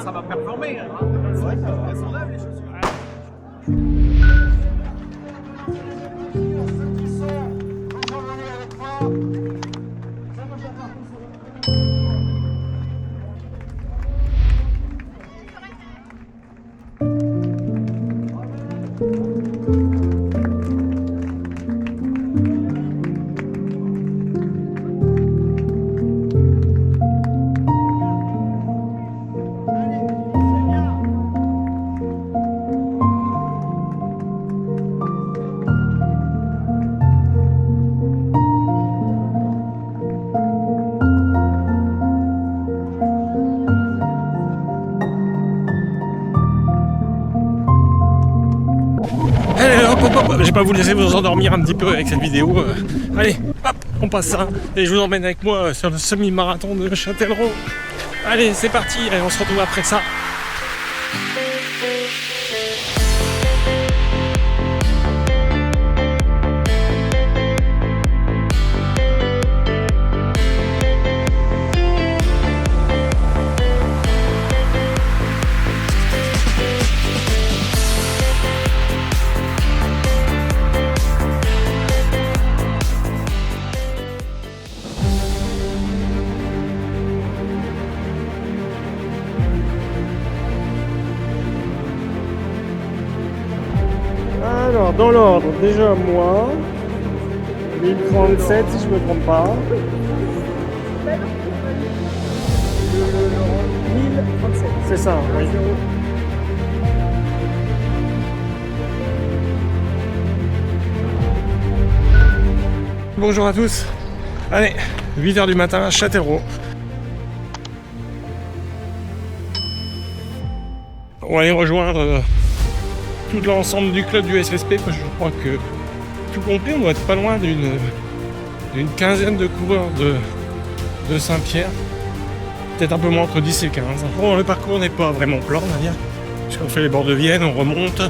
Ça va performer. Hein. Elles s'enlèvent les chaussures. Allez, hop, hop, hop, j'ai pas vous laisser vous endormir un petit peu avec cette vidéo. Allez, hop, on passe ça. Et je vous emmène avec moi sur le semi-marathon de Châtellerault. Allez, c'est parti, allez, on se retrouve après ça. Alors, dans l'ordre, déjà moi, 1037 si je me trompe pas. 1037. C'est ça, oui. Bonjour à tous. Allez, 8h du matin à Châtellerault. On va aller rejoindre tout l'ensemble du club du SSP, parce que je crois que tout compris on doit être pas loin d'une quinzaine de coureurs de Saint-Pierre, peut-être un peu moins, entre 10 et 15. Bon, le parcours n'est pas vraiment plat, on va dire, parce qu'on fait les bords de Vienne, on remonte,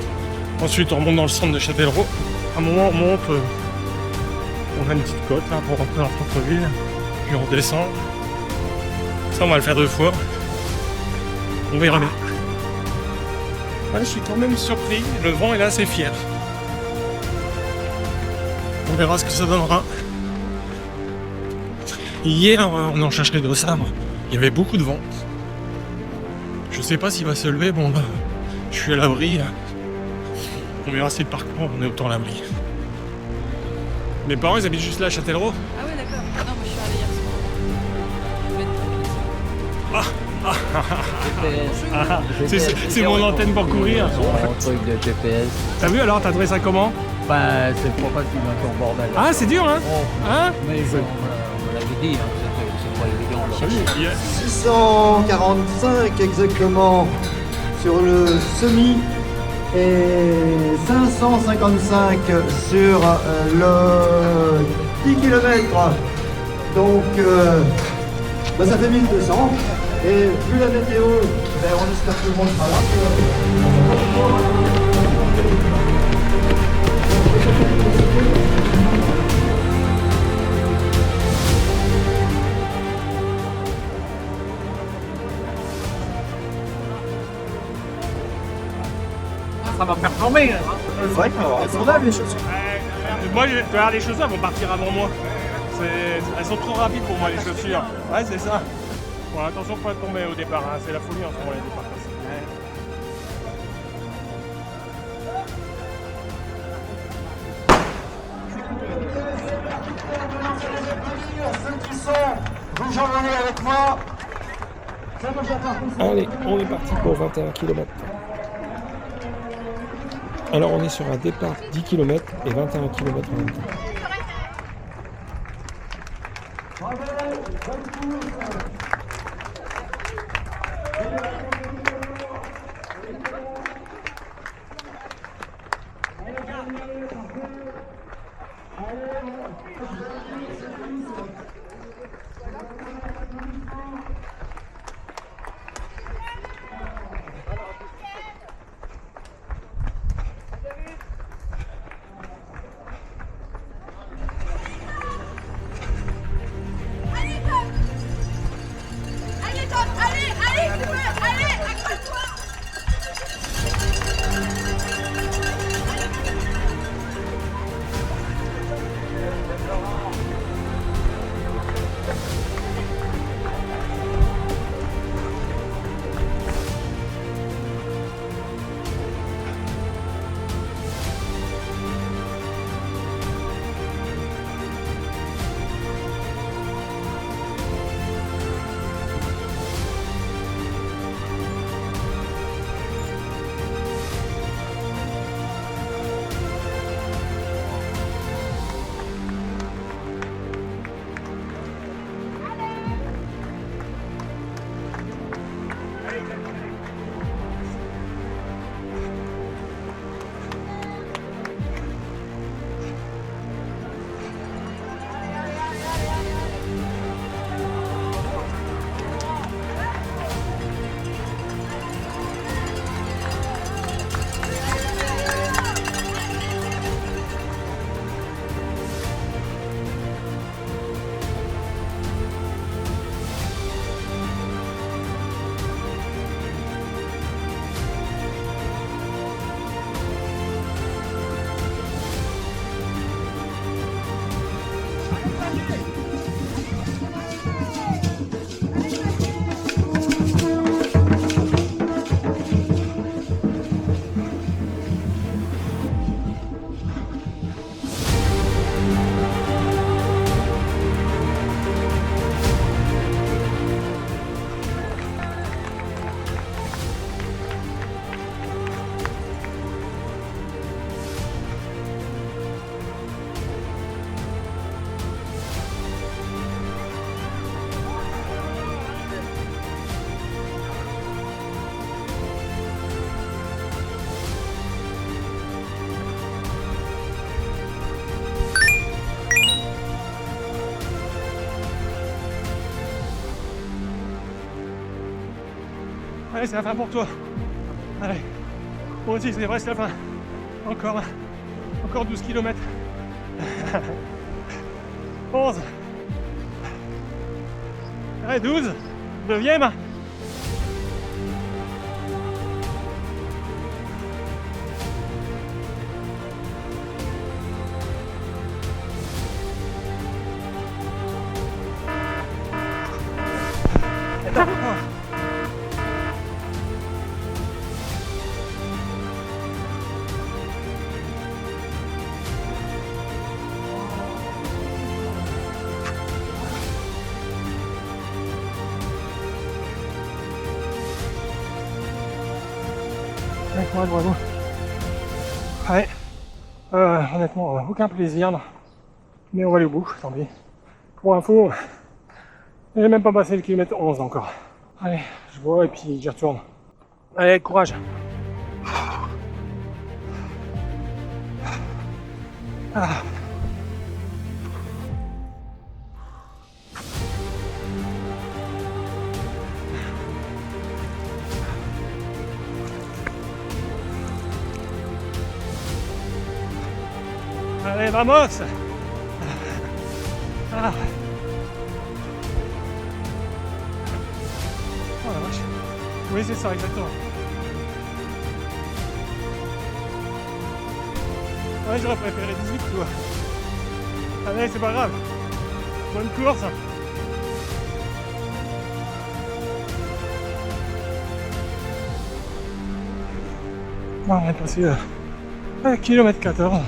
ensuite on remonte dans le centre de Châtellerault, à un moment on monte, on a une petite côte là pour rentrer dans le centre-ville, puis on redescend. Ça on va le faire 2 fois, on verra bien. Ouais, je suis quand même surpris, le vent est là, assez fier. On verra ce que ça donnera. Hier, on en cherchait d'autres arbres, il y avait beaucoup de vent. Je sais pas s'il va se lever, bon là, je suis à l'abri. On verra si le parcours, on est autant à l'abri. Mes parents, ils habitent juste là à Châtellerault. Ah ouais, d'accord. Non, moi je suis allé hier soir. C'est mon antenne pour courir. Un truc de GPS. T'as vu alors, t'as trouvé ça comment? Bah, c'est pas facile dans ton bordel. Ah, c'est dur, hein? Hein? Mais on me l'avait dit, hein, c'est pas évident. Yeah. 645 exactement sur le semi et 555 sur le 10 km. Donc ça fait 1200 et vu la météo, on espère que tout le monde sera là. Ça va performer. Hein. Elles s'enlèvent les chaussures. Moi, tu vois, les chaussures elles vont partir avant moi. Elles sont trop rapides pour moi, les chaussures. Ouais, c'est ça. Bon, attention, faut pas tomber au départ. Hein. C'est la folie en ce moment, les départs. Avec moi. Allez, on est parti pour 21 km. Alors on est sur un départ 10 km et 21 km en même temps. Allez, c'est la fin pour toi. Allez, moi aussi, c'est presque la fin. Encore 12 km. 11. Allez, 12. 9e. Bravo. Ouais. Honnêtement, aucun plaisir. Mais on va aller au bout, tant pis. Pour info, j'ai même pas passé le kilomètre 11 encore. Allez, je vois et puis j'y retourne. Allez, courage. Ah. Allez, vamos! Ah. Oh la vache. Oui, c'est ça, exactement. Ouais, j'aurais préféré 18, tu vois. Allez, c'est pas grave. Bonne course. Bon, on est passé à kilomètre 14.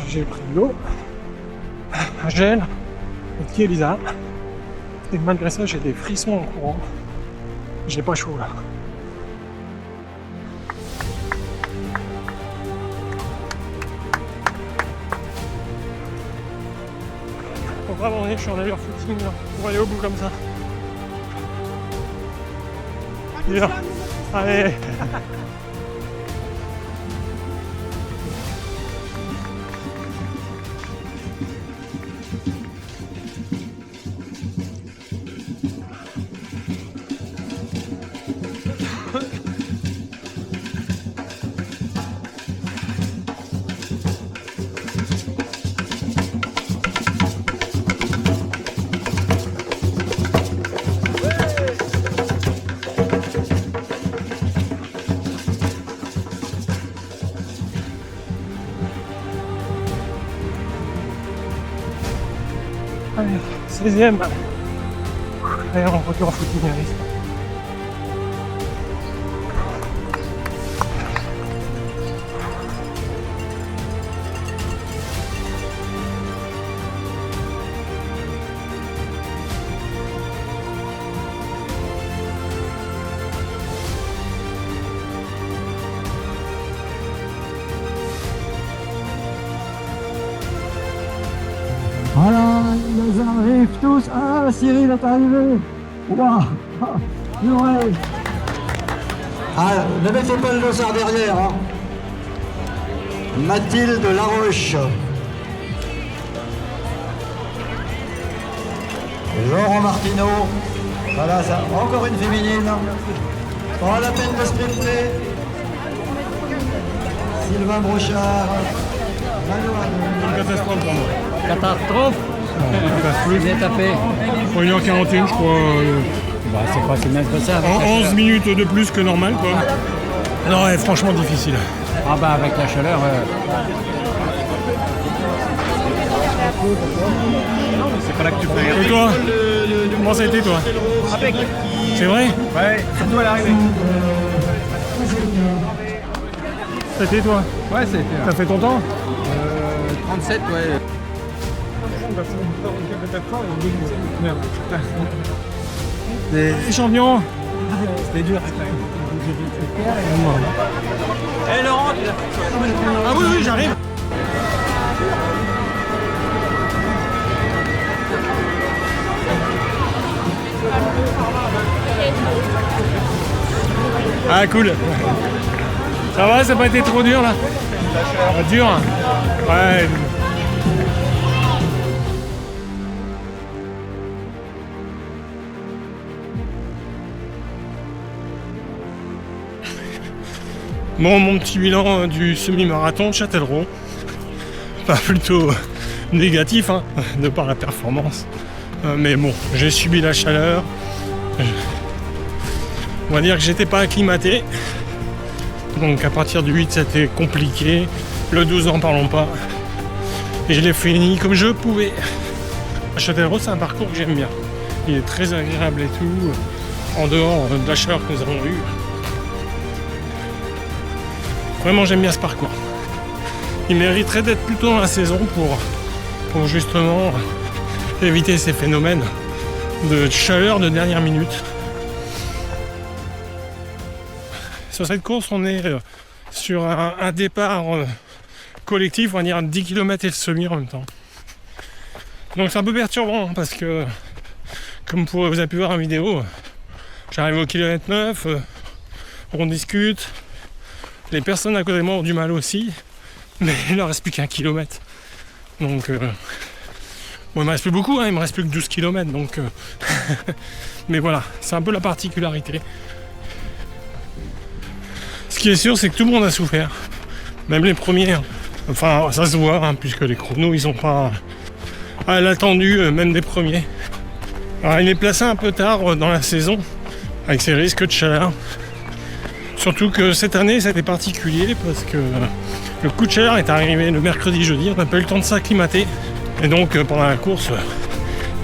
J'ai pris de l'eau, un gel, un petit Elisa. Et malgré ça, j'ai des frissons en courant. J'ai pas chaud là. Faut vraiment aller, je suis en allure footing là, pour aller au bout comme ça. Bien. Allez. Allez, 16e. Allez, on retourne en footing, allez. Voilà, ils arrivent tous. Ah, Cyril est arrivé. Waouh, Noël. Ah, ne mettez pas le dossard derrière. Hein. Mathilde Laroche. Laurent Martineau. Voilà, ça, encore une féminine. Pas la peine de sprinter. Sylvain Brochard. Catastrophe pour moi. Catastrophe. Vous êtes tapé. 1h41 je crois. Bah, c'est pas si mal que ça. 11 minutes de plus que normal quoi. Non, ouais, franchement difficile. Ah bah avec la chaleur. C'est pas là que tu fais rien. Et toi? Comment ça a été toi? C'est vrai? Ouais, surtout à l'arrivée. Ça a été toi? Ouais, c'est T'as fait ton temps? 37, ouais. Les champions. C'était dur. Eh Laurent, tu l'as fait. Ah oui, oui, j'arrive. Ah cool. Ça va, ça n'a pas été trop dur là? Dur hein. Ouais. Bon, mon petit bilan du semi-marathon de Châtellerault, pas plutôt négatif hein, de par la performance. Mais bon, j'ai subi la chaleur. On va dire que j'étais pas acclimaté. Donc à partir du 8 c'était compliqué. Le 12 en parlons pas. Et je l'ai fini comme je pouvais. Châtellerault c'est un parcours que j'aime bien. Il est très agréable et tout. En dehors de la chaleur que nous avons eue. Vraiment j'aime bien ce parcours. Il mériterait d'être plutôt dans la saison pour justement éviter ces phénomènes de chaleur de dernière minute. Sur cette course on est sur un départ collectif, on va dire 10 km et le semi en même temps. Donc c'est un peu perturbant parce que comme vous avez pu voir en vidéo, j'arrive au kilomètre 9, on discute. Les personnes à côté de moi ont du mal aussi, mais il ne reste plus qu'un kilomètre. Donc, bon, il me reste plus beaucoup, hein, il me reste plus que 12 km. Donc, mais voilà, c'est un peu la particularité. Ce qui est sûr, c'est que tout le monde a souffert, même les premiers. Enfin, ça se voit, hein, puisque les chronos, ils sont pas à l'attendu, même des premiers. Alors, il est placé un peu tard dans la saison, avec ses risques de chaleur. Surtout que cette année, c'était particulier parce que le coup de chaleur est arrivé le mercredi, jeudi. On n'a pas eu le temps de s'acclimater. Et donc, pendant la course,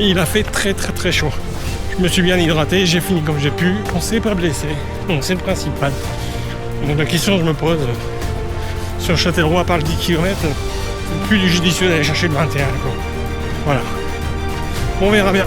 il a fait très très très chaud. Je me suis bien hydraté, j'ai fini comme j'ai pu. On s'est pas blessé. Donc, c'est le principal. Donc, la question que je me pose sur Châtellerault, à part le 10 km, c'est plus du judicieux d'aller chercher le 21. Quoi. Voilà. On verra bien.